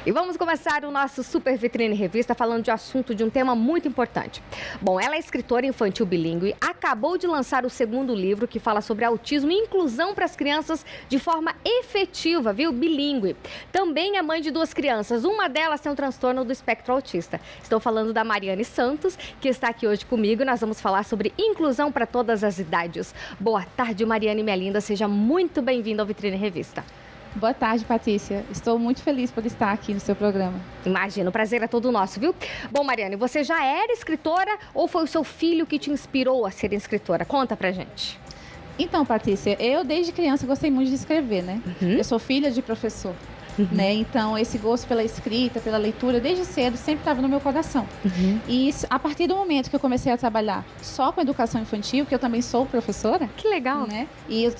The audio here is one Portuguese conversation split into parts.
E vamos começar o nosso Super Vitrine Revista falando de um tema muito importante. Bom, ela é escritora infantil bilíngue, acabou de lançar o segundo livro que fala sobre autismo e inclusão para as crianças de forma efetiva, viu? Bilíngue. Também é mãe de 2 crianças, uma delas tem um transtorno do espectro autista. Estou falando da Mariane Santos, que está aqui hoje comigo. Nós vamos falar sobre inclusão para todas as idades. Boa tarde, Mariane, minha linda. Seja muito bem-vinda ao Vitrine Revista. Boa tarde, Patrícia. Estou muito feliz por estar aqui no seu programa. Imagino, o prazer é todo nosso, viu? Bom, Mariane, você já era escritora ou foi o seu filho que te inspirou a ser escritora? Conta pra gente. Então, Patrícia, eu desde criança gostei muito de escrever, né? Eu sou filha de professor, né? Então, esse gosto pela escrita, pela leitura, desde cedo, sempre estava no meu coração. E a partir do momento que eu comecei a trabalhar só com educação infantil, que eu também sou professora. Que legal. Né? E eu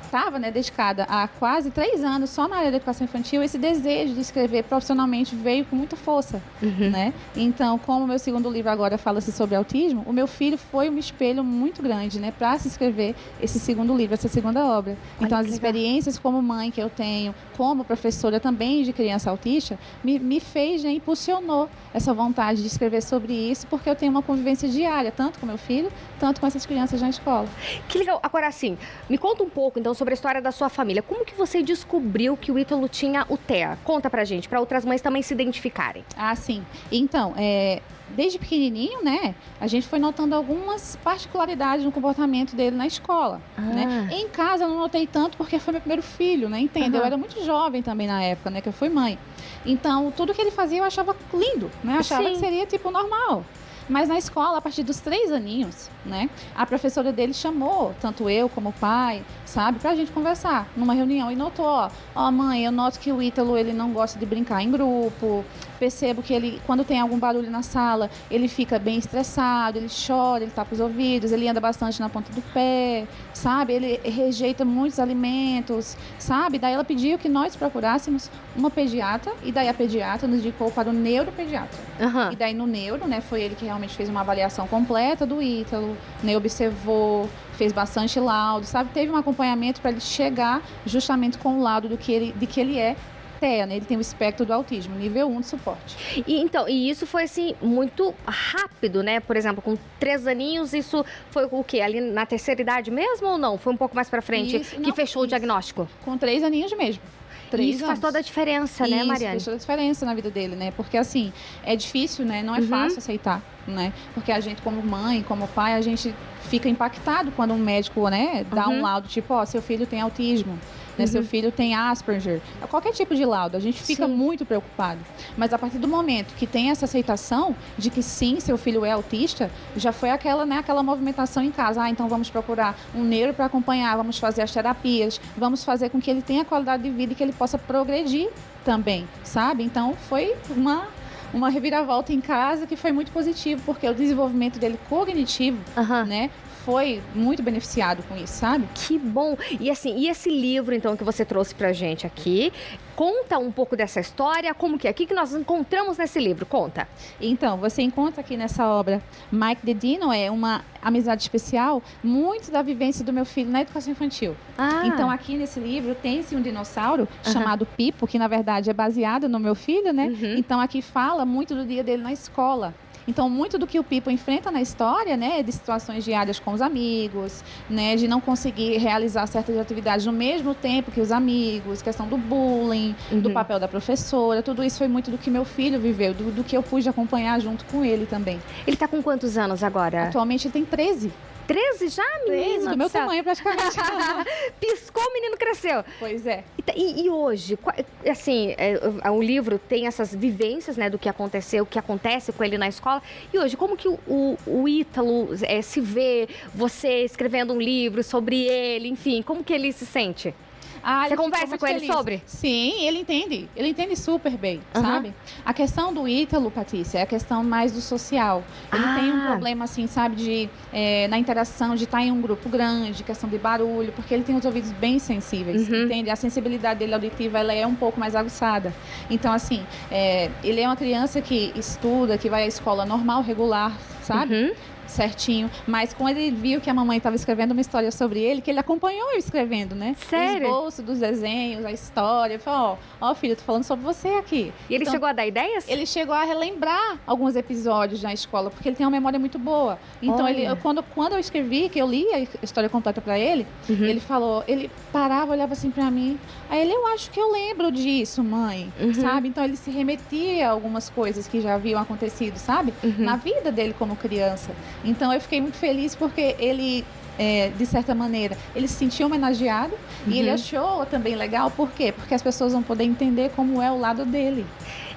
estava, né, dedicada há quase 3 anos só na área da educação infantil. Esse desejo de escrever profissionalmente veio com muita força, né? Então, como o meu segundo livro agora fala-se sobre autismo, o meu filho foi um espelho muito grande, né, para se escrever esse segundo livro, essa segunda obra. Então, as experiências como mãe que eu tenho, como professora também de criança autista, me fez, né, impulsionou essa vontade de escrever sobre isso, porque eu tenho uma convivência diária, tanto com meu filho, tanto com essas crianças na escola. Que legal. Agora, assim, me conta um pouco, então, sobre a história da sua família. Como que você descobriu que o Ítalo tinha o TEA? Conta pra gente, para outras mães também se identificarem. Ah, sim. Então, desde pequenininho, né, a gente foi notando algumas particularidades no comportamento dele na escola, né? Em casa eu não notei tanto porque foi meu primeiro filho, né, entendeu? Eu era muito jovem também na época, né, que eu fui mãe. Então, tudo que ele fazia eu achava lindo, né? Eu achava que seria, tipo, normal. Mas na escola, a partir dos 3 aninhos, né, a professora dele chamou, tanto eu como o pai, sabe, pra gente conversar numa reunião e notou, ó, mãe, eu noto que o Ítalo, ele não gosta de brincar em grupo, percebo que ele, quando tem algum barulho na sala, ele fica bem estressado, ele chora, ele tapa os ouvidos, ele anda bastante na ponta do pé, sabe, ele rejeita muitos alimentos, sabe, daí ela pediu que nós procurássemos uma pediatra, e daí a pediatra nos indicou para o neuropediatra. E daí no neuro, né, foi ele que realmente fez uma avaliação completa do Ítalo, né, observou, fez bastante laudo, sabe, teve um acompanhamento para ele chegar justamente com o laudo de que ele é TEA, né? Ele tem o espectro do autismo, nível 1 de suporte. E isso foi, assim, muito rápido, né? Por exemplo, com 3 aninhos, isso foi o quê? Ali na terceira idade mesmo ou não? Foi um pouco mais pra frente que fechou o diagnóstico? Com 3 aninhos mesmo. E isso faz toda a diferença, né, Mariane? Isso faz toda a diferença na vida dele, né? Porque, assim, é difícil, né? Não é fácil aceitar, né? Porque a gente, como mãe, como pai, a gente fica impactado quando um médico, né, dá um laudo tipo, ó, seu filho tem autismo. Né, seu filho tem Asperger, qualquer tipo de laudo, a gente fica muito preocupado. Mas a partir do momento que tem essa aceitação de que sim, seu filho é autista, já foi aquela, né, aquela movimentação em casa. Ah, então vamos procurar um neuro para acompanhar, vamos fazer as terapias, vamos fazer com que ele tenha qualidade de vida e que ele possa progredir também, sabe? Então foi uma reviravolta em casa que foi muito positivo, porque o desenvolvimento dele cognitivo, né, foi muito beneficiado com isso, sabe? Que bom! E assim, e esse livro, então, que você trouxe pra gente aqui, conta um pouco dessa história, como que é? O que nós encontramos nesse livro? Conta! Então, você encontra aqui nessa obra Mike the Dino, é uma amizade especial, muito da vivência do meu filho na educação infantil. Então, aqui nesse livro tem-se um dinossauro chamado Pipo, que na verdade é baseado no meu filho, né? Então, aqui fala muito do dia dele na escola. Então, muito do que o Pipo enfrenta na história, né, de situações diárias com os amigos, né, de não conseguir realizar certas atividades no mesmo tempo que os amigos, questão do bullying, do papel da professora, tudo isso foi muito do que meu filho viveu, do que eu pude acompanhar junto com ele também. Ele tá com quantos anos agora? Atualmente ele tem 13. 13 já, menina? 13, do meu tamanho praticamente. Piscou, o menino cresceu. Pois é. E hoje, assim, o livro tem essas vivências, né, do que aconteceu, o que acontece com ele na escola. E hoje, como que o Ítalo se vê, você escrevendo um livro sobre ele, enfim, como que ele se sente? Você conversa com ele sobre? Sim, ele entende super bem, sabe? A questão do Ítalo, Patrícia, é a questão mais do social. Ele tem um problema, assim, sabe, de na interação, de estar em um grupo grande, questão de barulho, porque ele tem os ouvidos bem sensíveis, entende? A sensibilidade dele auditiva, ela é um pouco mais aguçada. Então, assim, ele é uma criança que estuda, que vai à escola normal, regular, sabe? certinho, mas quando ele viu que a mamãe estava escrevendo uma história sobre ele, que ele acompanhou eu escrevendo, né? Sério? O esboço dos desenhos, a história. Ele falou, ó, filho, eu tô falando sobre você aqui. E ele Então, chegou a dar ideias? ele chegou a relembrar alguns episódios na escola, porque ele tem uma memória muito boa. Então, quando eu escrevi, que eu li a história completa para ele, ele falou, ele parava, olhava assim para mim, aí ele, eu acho que eu lembro disso, mãe, sabe? Então, ele se remetia a algumas coisas que já haviam acontecido, sabe? Na vida dele como criança. Então, eu fiquei muito feliz porque ele... de certa maneira, ele se sentiu homenageado e ele achou também legal, por quê? Porque as pessoas vão poder entender como é o lado dele.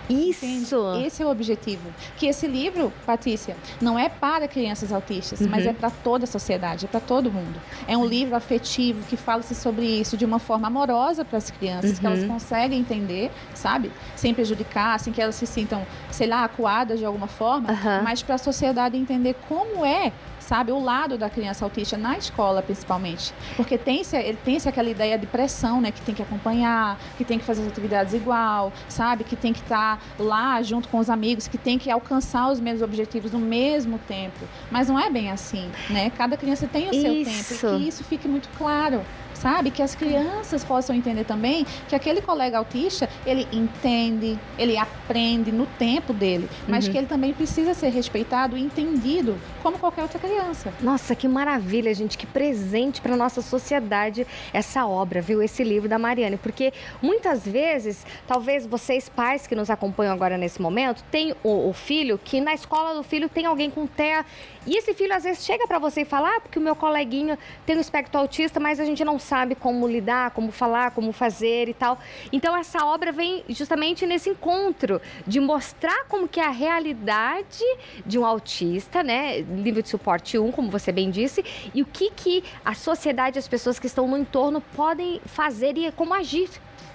Isso! Entende? Esse é o objetivo. Que esse livro, Patrícia, não é para crianças autistas, mas é para toda a sociedade, é para todo mundo. É um livro afetivo que fala-se sobre isso de uma forma amorosa para as crianças, que elas conseguem entender, sabe? Sem prejudicar, sem que elas se sintam, sei lá, acuadas de alguma forma, mas para a sociedade entender como é, sabe, o lado da criança autista na escola, principalmente. Porque tem-se aquela ideia de pressão, né? Que tem que acompanhar, que tem que fazer as atividades igual, sabe? Que tem que estar lá junto com os amigos, que tem que alcançar os mesmos objetivos no mesmo tempo. Mas não é bem assim, né? Cada criança tem o seu tempo. E que isso fique muito claro. Sabe? Que as crianças possam entender também que aquele colega autista, ele entende, ele aprende no tempo dele, mas que ele também precisa ser respeitado e entendido como qualquer outra criança. Nossa, que maravilha, gente, que presente para nossa sociedade essa obra, viu? Esse livro da Mariane, porque muitas vezes, talvez vocês pais que nos acompanham agora nesse momento, tem o filho que na escola do filho tem alguém com TEA e esse filho às vezes chega para você e fala, porque o meu coleguinha tem um espectro autista, mas a gente não sabe como lidar, como falar, como fazer e tal. Então essa obra vem justamente nesse encontro de mostrar como que é a realidade de um autista, né? Nível de suporte 1, como você bem disse, e o que a sociedade, as pessoas que estão no entorno podem fazer e como agir.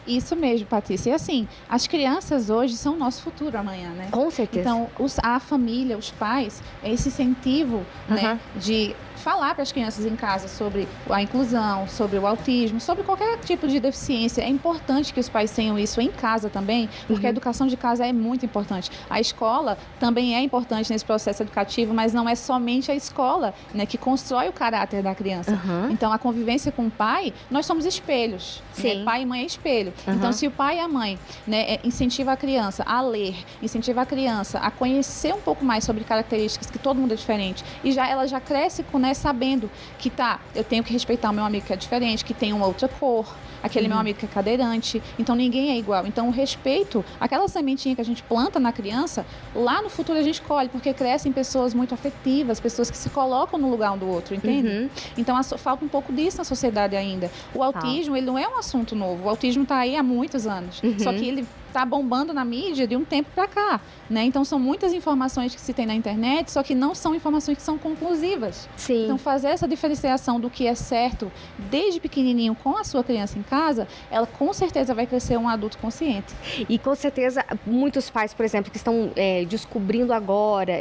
Isso mesmo, Patrícia. E assim, as crianças hoje são o nosso futuro amanhã, né? Com certeza. Então, a família, os pais, esse incentivo, né, de falar para as crianças em casa sobre a inclusão, sobre o autismo, sobre qualquer tipo de deficiência. É importante que os pais tenham isso em casa também, porque a educação de casa é muito importante. A escola também é importante nesse processo educativo, mas não é somente a escola, né, que constrói o caráter da criança. Então, a convivência com o pai, nós somos espelhos. Né? Pai e mãe é espelho. Então, se o pai e a mãe, né, incentivam a criança a ler, incentivam a criança a conhecer um pouco mais sobre características, que todo mundo é diferente, e ela já cresce com, né, sabendo que eu tenho que respeitar o meu amigo que é diferente, que tem uma outra cor, aquele meu amigo que é cadeirante, então ninguém é igual. Então o respeito, aquela sementinha que a gente planta na criança, lá no futuro a gente colhe, porque crescem pessoas muito afetivas, pessoas que se colocam no lugar um do outro, entende? Então falta um pouco disso na sociedade ainda. O autismo, ele não é um assunto novo, o autismo está aí há muitos anos, só que ele está bombando na mídia de um tempo para cá, né? Então são muitas informações que se tem na internet, só que não são informações que são conclusivas. Sim. Então fazer essa diferenciação do que é certo desde pequenininho com a sua criança em casa, ela com certeza vai crescer um adulto consciente. E com certeza muitos pais, por exemplo, que estão descobrindo agora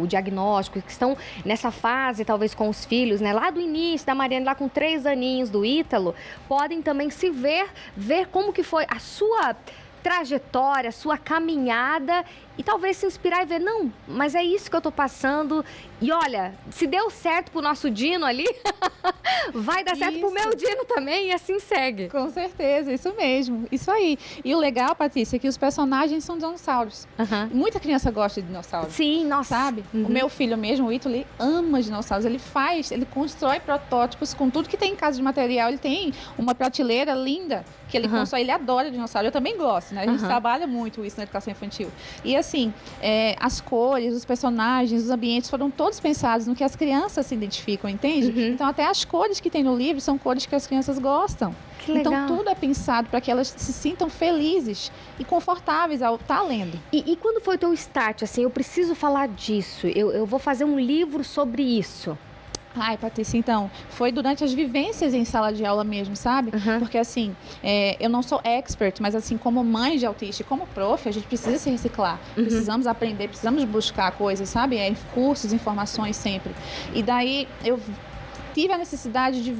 o diagnóstico, que estão nessa fase talvez com os filhos, né? Lá do início da Mariane, lá com 3 aninhos do Ítalo, podem também se ver como que foi a sua trajetória, sua caminhada e talvez se inspirar e ver, não, mas é isso que eu tô passando e olha, se deu certo pro nosso Dino ali, vai dar certo pro meu Dino também e assim segue. Com certeza, isso mesmo, isso aí. E o legal, Patrícia, é que os personagens são dinossauros. Muita criança gosta de dinossauros. Sim, nossa. Sabe? O meu filho mesmo, o Ítalo, ele ama dinossauros. Ele constrói protótipos com tudo que tem em casa de material. Ele tem uma prateleira linda que ele constrói, ele adora dinossauro. Eu também gosto, né? A gente trabalha muito isso na educação infantil. E assim, as cores, os personagens, os ambientes foram todos pensados no que as crianças se identificam, entende? Então até as cores que tem no livro são cores que as crianças gostam. Que legal. Então tudo é pensado para que elas se sintam felizes e confortáveis ao estar lendo. E quando foi o teu start, assim, eu preciso falar disso, eu vou fazer um livro sobre isso? Ai, Patrícia, então, foi durante as vivências em sala de aula mesmo, sabe? Porque, assim, eu não sou expert, mas, assim, como mãe de autista e como prof, a gente precisa se reciclar. Precisamos aprender, precisamos buscar coisas, sabe? Cursos, informações sempre. E daí, eu tive a necessidade de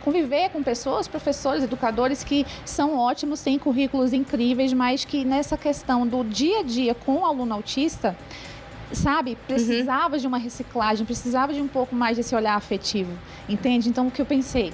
conviver com pessoas, professores, educadores que são ótimos, têm currículos incríveis, mas que nessa questão do dia a dia com o aluno autista, sabe, precisava de uma reciclagem, precisava de um pouco mais desse olhar afetivo, entende? Então, o que eu pensei?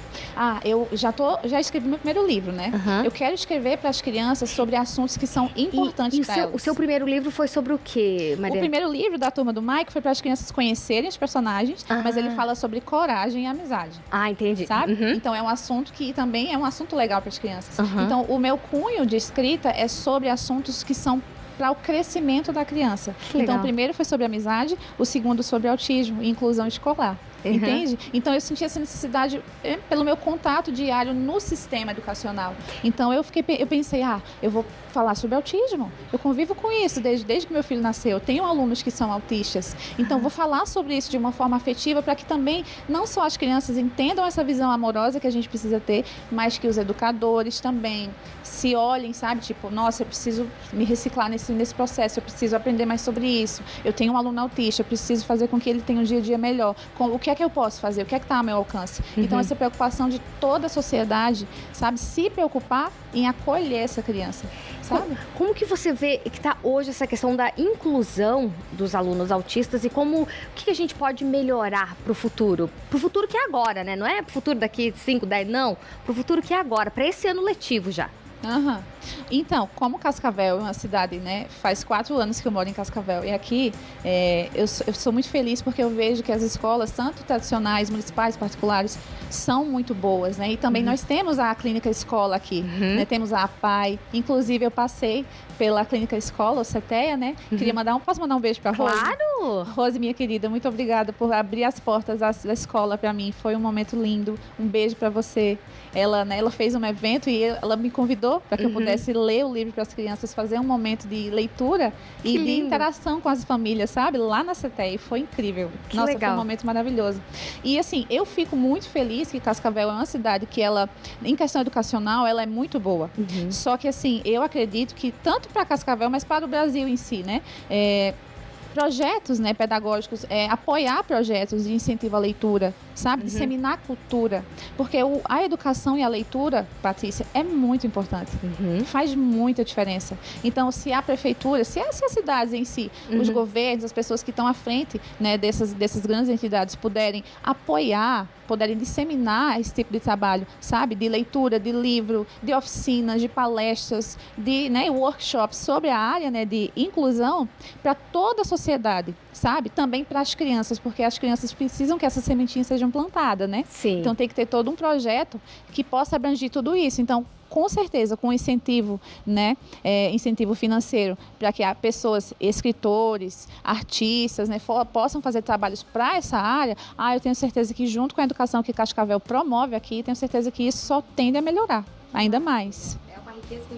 Eu já escrevi meu primeiro livro, né? Eu quero escrever para as crianças sobre assuntos que são importantes para elas. O seu primeiro livro foi sobre o quê, Mariana? O primeiro livro da Turma do Mike foi para as crianças conhecerem os personagens, mas ele fala sobre coragem e amizade. Entendi. Sabe? Então, é um assunto que também é um assunto legal para as crianças. Então, o meu cunho de escrita é sobre assuntos que são para o crescimento da criança. Então, o primeiro foi sobre amizade, o segundo sobre autismo e inclusão escolar. Entende? Então, eu senti essa necessidade pelo meu contato diário no sistema educacional. Então, eu pensei, eu vou falar sobre autismo. Eu convivo com isso desde que meu filho nasceu. Eu tenho alunos que são autistas. Então, vou falar sobre isso de uma forma afetiva para que também não só as crianças entendam essa visão amorosa que a gente precisa ter, mas que os educadores também se olhem, sabe? Tipo, nossa, eu preciso me reciclar nesse processo, eu preciso aprender mais sobre isso. Eu tenho um aluno autista, eu preciso fazer com que ele tenha um dia a dia melhor. O que é que eu posso fazer? O que é que está ao meu alcance? Então, essa preocupação de toda a sociedade, sabe? Se preocupar em acolher essa criança, sabe? Como que você vê que está hoje essa questão da inclusão dos alunos autistas e o que a gente pode melhorar para o futuro? Para o futuro que é agora, né? Não é para o futuro daqui 5, 10, não. Para o futuro que é agora, para esse ano letivo já. Então, como Cascavel é uma cidade, né? Faz 4 anos que eu moro em Cascavel. E aqui, eu sou muito feliz porque eu vejo que as escolas, tanto tradicionais, municipais, particulares, são muito boas, né? E também nós temos a Clínica Escola aqui, né? Temos a APAE. Inclusive, eu passei pela Clínica Escola, o CETEA, né? Posso mandar um beijo para a Rose? Claro! Rose, minha querida, muito obrigada por abrir as portas da escola para mim. Foi um momento lindo. Um beijo para você. Ela fez um evento e ela me convidou para que eu pudesse ler o livro para as crianças, fazer um momento de leitura e de interação com as famílias, sabe? Lá na CETEA. E foi incrível. Nossa, legal. Foi um momento maravilhoso. E assim, eu fico muito feliz que Cascavel é uma cidade que ela, em questão educacional, ela é muito boa. Só que assim, eu acredito que tanto para Cascavel, mas para o Brasil em si, né? Projetos, né, pedagógicos, apoiar projetos de incentivo à leitura, sabe? Disseminar a cultura. Porque a educação e a leitura, Patrícia, é muito importante. Faz muita diferença. Então, se a prefeitura, se as cidades em si, os governos, as pessoas que estão à frente, né, dessas grandes entidades puderem apoiar, poderem disseminar esse tipo de trabalho, sabe? De leitura, de livro, de oficinas, de palestras, de workshops sobre a área, né, de inclusão para toda a sociedade, sabe? Também para as crianças, porque as crianças precisam que essas sementinhas sejam plantadas, né? Sim. Então tem que ter todo um projeto que possa abranger tudo isso. Então, com certeza, com incentivo, né, incentivo financeiro, para que pessoas, escritores, artistas, né, possam fazer trabalhos para essa área, eu tenho certeza que junto com a educação que Cascavel promove aqui, tenho certeza que isso só tende a melhorar, ainda mais. É uma riqueza que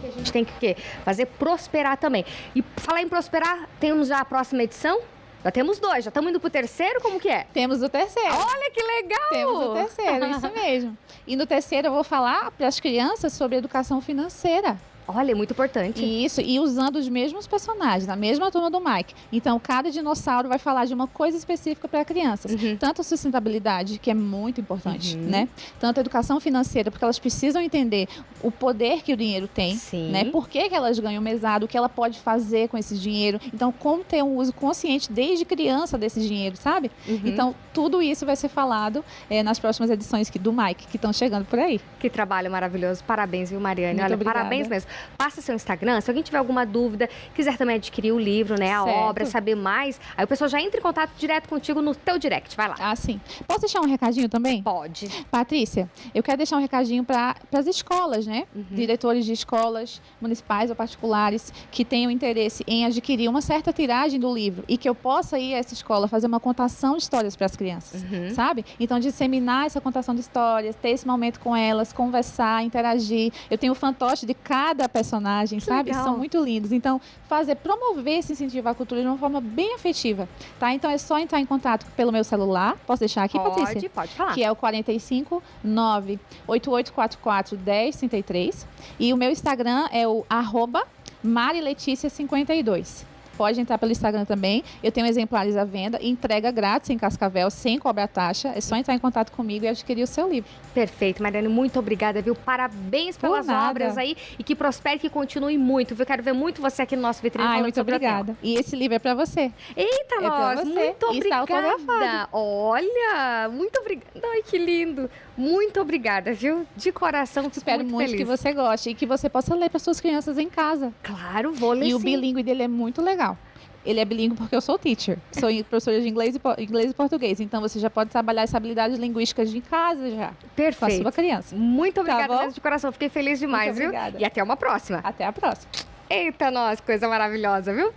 a gente tem que fazer prosperar também. E falar em prosperar, temos já a próxima edição? Já temos 2, já estamos indo pro 3º, como que é? Temos o 3º. Olha que legal! Temos o 3º, isso mesmo. E no 3º eu vou falar para as crianças sobre educação financeira. Olha, é muito importante. Isso, e usando os mesmos personagens, na mesma turma do Mike. Então, cada dinossauro vai falar de uma coisa específica para crianças. Tanto a sustentabilidade, que é muito importante, né? Tanto a educação financeira, porque elas precisam entender o poder que o dinheiro tem, né? Por que elas ganham mesado, o que ela pode fazer com esse dinheiro. Então, como ter um uso consciente desde criança desse dinheiro, sabe? Então, tudo isso vai ser falado nas próximas edições do Mike, que estão chegando por aí. Que trabalho maravilhoso. Parabéns, viu, Mariane? Muito obrigada. Parabéns mesmo. Passa seu Instagram, se alguém tiver alguma dúvida, quiser também adquirir o livro, né, a obra, saber mais, aí o pessoal já entra em contato direto contigo no teu direct, vai lá. Sim. Posso deixar um recadinho também? Pode. Patrícia, eu quero deixar um recadinho para as escolas, né, diretores de escolas municipais ou particulares que tenham interesse em adquirir uma certa tiragem do livro e que eu possa ir a essa escola fazer uma contação de histórias para as crianças, sabe? Então, disseminar essa contação de histórias, ter esse momento com elas, conversar, interagir. Eu tenho o fantoche de cada personagem, sabe? Legal. São muito lindos. Então, promover esse incentivo à cultura de uma forma bem afetiva, tá? Então, é só entrar em contato pelo meu celular. Posso deixar aqui, Patrícia? Pode falar. Que é o 45 98844 1033. E o meu Instagram é o @mariletícia52. pode entrar pelo Instagram também. Eu tenho exemplares à venda, entrega grátis em Cascavel, sem cobrar taxa. É só entrar em contato comigo e adquirir o seu livro. Perfeito, Mariane, muito obrigada, viu? Parabéns pelas obras aí e que prospere, que continue muito, viu? Quero ver muito você aqui no nosso vitrine falando muito sobre obrigada. E esse livro é para você. Eita, nós, muito obrigada. Olha, muito obrigada. Ai, que lindo. Muito obrigada, viu? De coração, fico Espero muito feliz. que você goste e que você possa ler para suas crianças em casa. Claro, vou ler E sim. o bilíngue dele é muito legal. Ele é bilíngue porque eu sou teacher. Sou professora de inglês e português. Então, você já pode trabalhar essa habilidade linguística de casa já. Perfeito. Com a sua criança. Muito obrigada bom? mesmo de coração. Fiquei feliz demais, Muito viu? obrigada. E até uma próxima. Até a próxima. Eita, nós, coisa maravilhosa, viu?